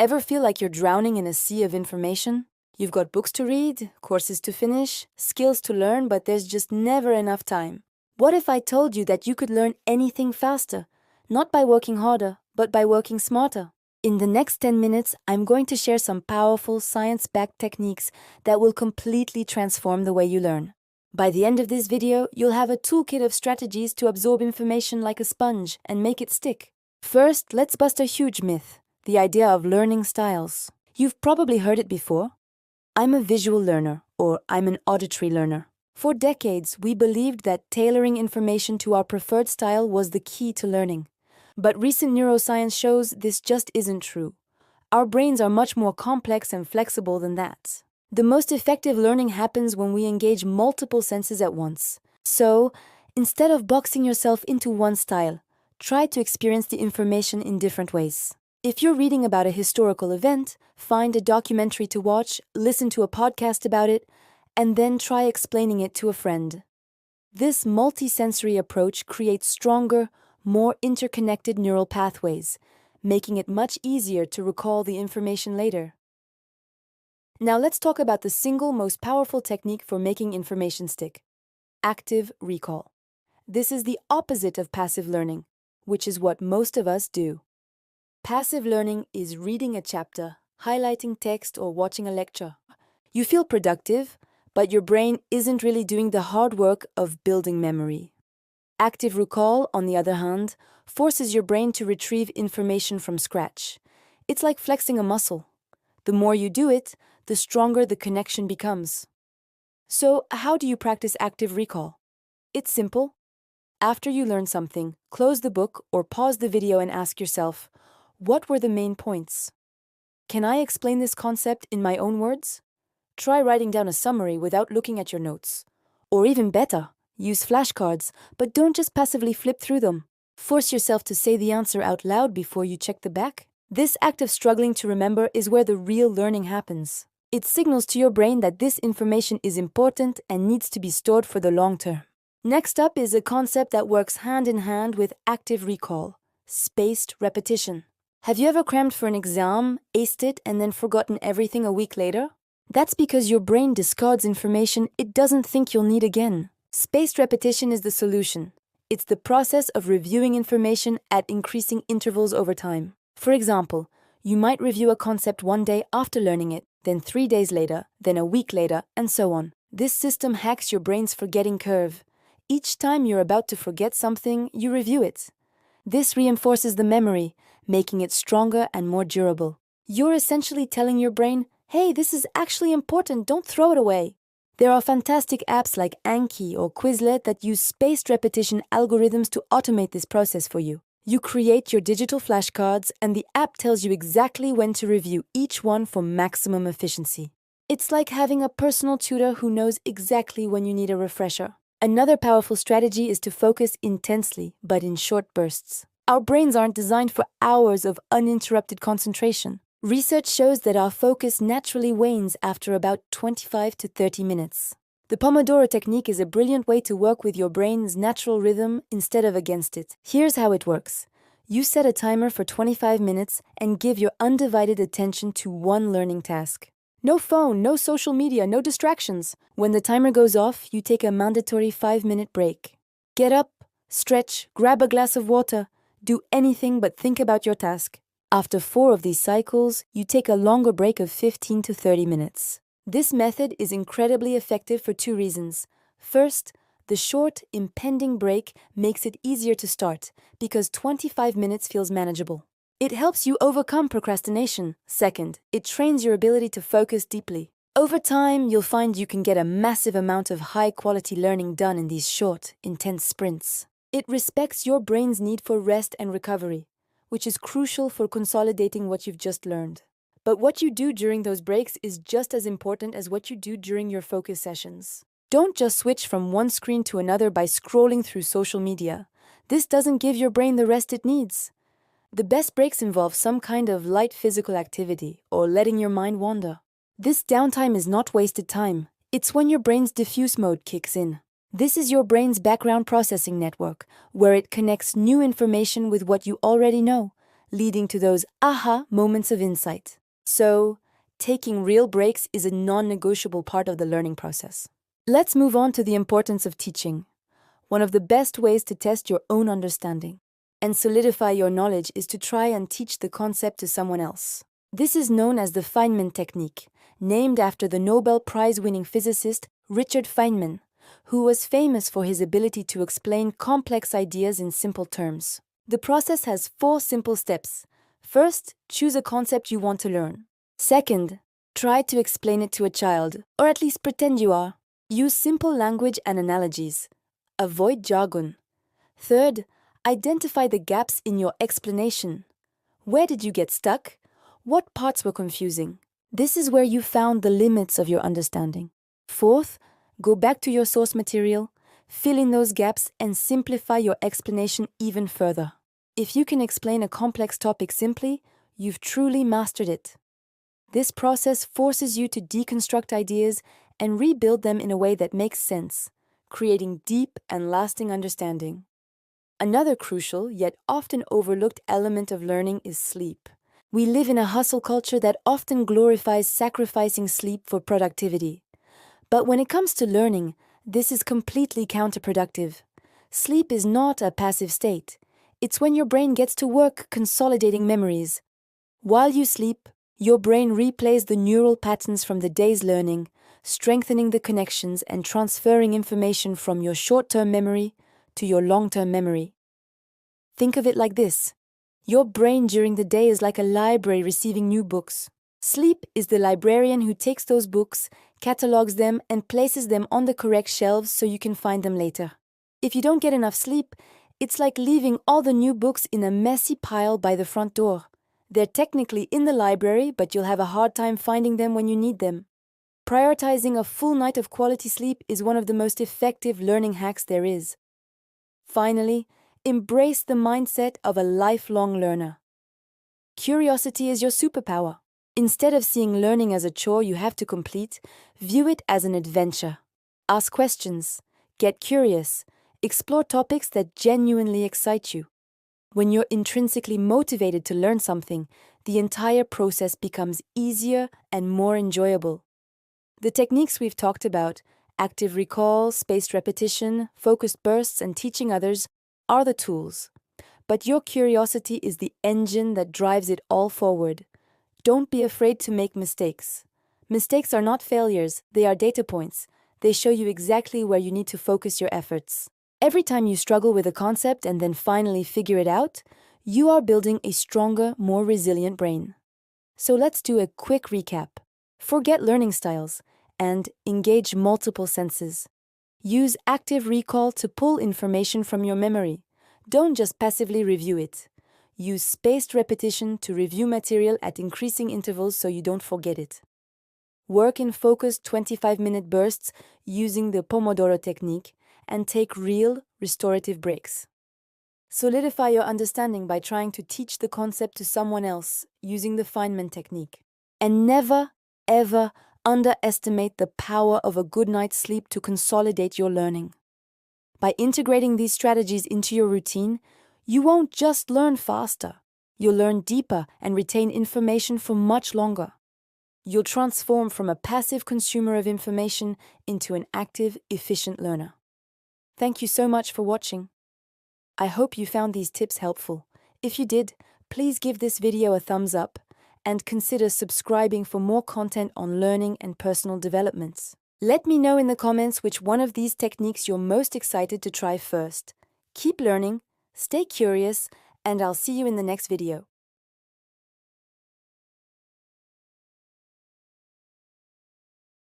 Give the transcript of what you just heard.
Ever feel like you're drowning in a sea of information? You've got books to read, courses to finish, skills to learn, but there's just never enough time. What if I told you that you could learn anything faster? Not by working harder, but by working smarter. In the next 10 minutes, I'm going to share some powerful science-backed techniques that will completely transform the way you learn. By the end of this video, you'll have a toolkit of strategies to absorb information like a sponge and make it stick. First, let's bust a huge myth, the idea of learning styles. You've probably heard it before. I'm a visual learner, or I'm an auditory learner. For decades, we believed that tailoring information to our preferred style was the key to learning. But recent neuroscience shows this just isn't true. Our brains are much more complex and flexible than that. The most effective learning happens when we engage multiple senses at once. So, instead of boxing yourself into one style, try to experience the information in different ways. If you're reading about a historical event, find a documentary to watch, listen to a podcast about it, and then try explaining it to a friend. This multisensory approach creates stronger, more interconnected neural pathways, making it much easier to recall the information later. Now let's talk about the single most powerful technique for making information stick: active recall. This is the opposite of passive learning, which is what most of us do. Passive learning is reading a chapter, highlighting text, or watching a lecture. You feel productive, but your brain isn't really doing the hard work of building memory. Active recall, on the other hand, forces your brain to retrieve information from scratch. It's like flexing a muscle. The more you do it, the stronger the connection becomes. So, how do you practice active recall? It's simple. After you learn something, close the book or pause the video and ask yourself, what were the main points? Can I explain this concept in my own words? Try writing down a summary without looking at your notes. Or even better, use flashcards, but don't just passively flip through them. Force yourself to say the answer out loud before you check the back. This act of struggling to remember is where the real learning happens. It signals to your brain that this information is important and needs to be stored for the long term. Next up is a concept that works hand in hand with active recall: spaced repetition. Have you ever crammed for an exam, aced it, and then forgotten everything a week later? That's because your brain discards information it doesn't think you'll need again. Spaced repetition is the solution. It's the process of reviewing information at increasing intervals over time. For example, you might review a concept one day after learning it, then 3 days later, then a week later, and so on. This system hacks your brain's forgetting curve. Each time you're about to forget something, you review it. This reinforces the memory, making it stronger and more durable. You're essentially telling your brain, hey, this is actually important, don't throw it away. There are fantastic apps like Anki or Quizlet that use spaced repetition algorithms to automate this process for you. You create your digital flashcards, and the app tells you exactly when to review each one for maximum efficiency. It's like having a personal tutor who knows exactly when you need a refresher. Another powerful strategy is to focus intensely, but in short bursts. Our brains aren't designed for hours of uninterrupted concentration. Research shows that our focus naturally wanes after about 25 to 30 minutes. The Pomodoro technique is a brilliant way to work with your brain's natural rhythm instead of against it. Here's how it works. You set a timer for 25 minutes and give your undivided attention to one learning task. No phone, no social media, no distractions. When the timer goes off, you take a mandatory 5-minute break. Get up, stretch, grab a glass of water, do anything but think about your task. After 4 of these cycles, you take a longer break of 15 to 30 minutes. This method is incredibly effective for 2 reasons. First, the short, impending break makes it easier to start because 25 minutes feels manageable. It helps you overcome procrastination. Second, it trains your ability to focus deeply. Over time, you'll find you can get a massive amount of high-quality learning done in these short, intense sprints. It respects your brain's need for rest and recovery, which is crucial for consolidating what you've just learned. But what you do during those breaks is just as important as what you do during your focus sessions. Don't just switch from one screen to another by scrolling through social media. This doesn't give your brain the rest it needs. The best breaks involve some kind of light physical activity or letting your mind wander. This downtime is not wasted time. It's when your brain's diffuse mode kicks in. This is your brain's background processing network, where it connects new information with what you already know, leading to those aha moments of insight. So, taking real breaks is a non-negotiable part of the learning process. Let's move on to the importance of teaching. One of the best ways to test your own understanding and solidify your knowledge is to try and teach the concept to someone else. This is known as the Feynman technique, named after the Nobel Prize-winning physicist Richard Feynman, who was famous for his ability to explain complex ideas in simple terms. The process has 4 simple steps. First, choose a concept you want to learn. Second, try to explain it to a child, or at least pretend you are. Use simple language and analogies. Avoid jargon. Third, identify the gaps in your explanation. Where did you get stuck? What parts were confusing? This is where you found the limits of your understanding. Fourth, go back to your source material, fill in those gaps, and simplify your explanation even further. If you can explain a complex topic simply, you've truly mastered it. This process forces you to deconstruct ideas and rebuild them in a way that makes sense, creating deep and lasting understanding. Another crucial, yet often overlooked element of learning is sleep. We live in a hustle culture that often glorifies sacrificing sleep for productivity. But when it comes to learning, this is completely counterproductive. Sleep is not a passive state. It's when your brain gets to work consolidating memories. While you sleep, your brain replays the neural patterns from the day's learning, strengthening the connections and transferring information from your short-term memory to your long-term memory. Think of it like this. Your brain during the day is like a library receiving new books. Sleep is the librarian who takes those books, catalogs them, and places them on the correct shelves so you can find them later. If you don't get enough sleep, it's like leaving all the new books in a messy pile by the front door. They're technically in the library, but you'll have a hard time finding them when you need them. Prioritizing a full night of quality sleep is one of the most effective learning hacks there is. Finally, embrace the mindset of a lifelong learner. Curiosity is your superpower. Instead of seeing learning as a chore you have to complete, view it as an adventure. Ask questions, get curious, explore topics that genuinely excite you. When you're intrinsically motivated to learn something, the entire process becomes easier and more enjoyable. The techniques we've talked about, active recall, spaced repetition, focused bursts, and teaching others, are the tools. But your curiosity is the engine that drives it all forward. Don't be afraid to make mistakes. Mistakes are not failures, they are data points. They show you exactly where you need to focus your efforts. Every time you struggle with a concept and then finally figure it out, you are building a stronger, more resilient brain. So let's do a quick recap. Forget learning styles and engage multiple senses. Use active recall to pull information from your memory. Don't just passively review it. Use spaced repetition to review material at increasing intervals so you don't forget it. Work in focused 25-minute bursts using the Pomodoro technique and take real, restorative breaks. Solidify your understanding by trying to teach the concept to someone else using the Feynman technique. And never, ever underestimate the power of a good night's sleep to consolidate your learning. By integrating these strategies into your routine, you won't just learn faster. You'll learn deeper and retain information for much longer. You'll transform from a passive consumer of information into an active, efficient learner. Thank you so much for watching. I hope you found these tips helpful. If you did, please give this video a thumbs up and consider subscribing for more content on learning and personal developments. Let me know in the comments which one of these techniques you're most excited to try first. Keep learning, stay curious, and I'll see you in the next video.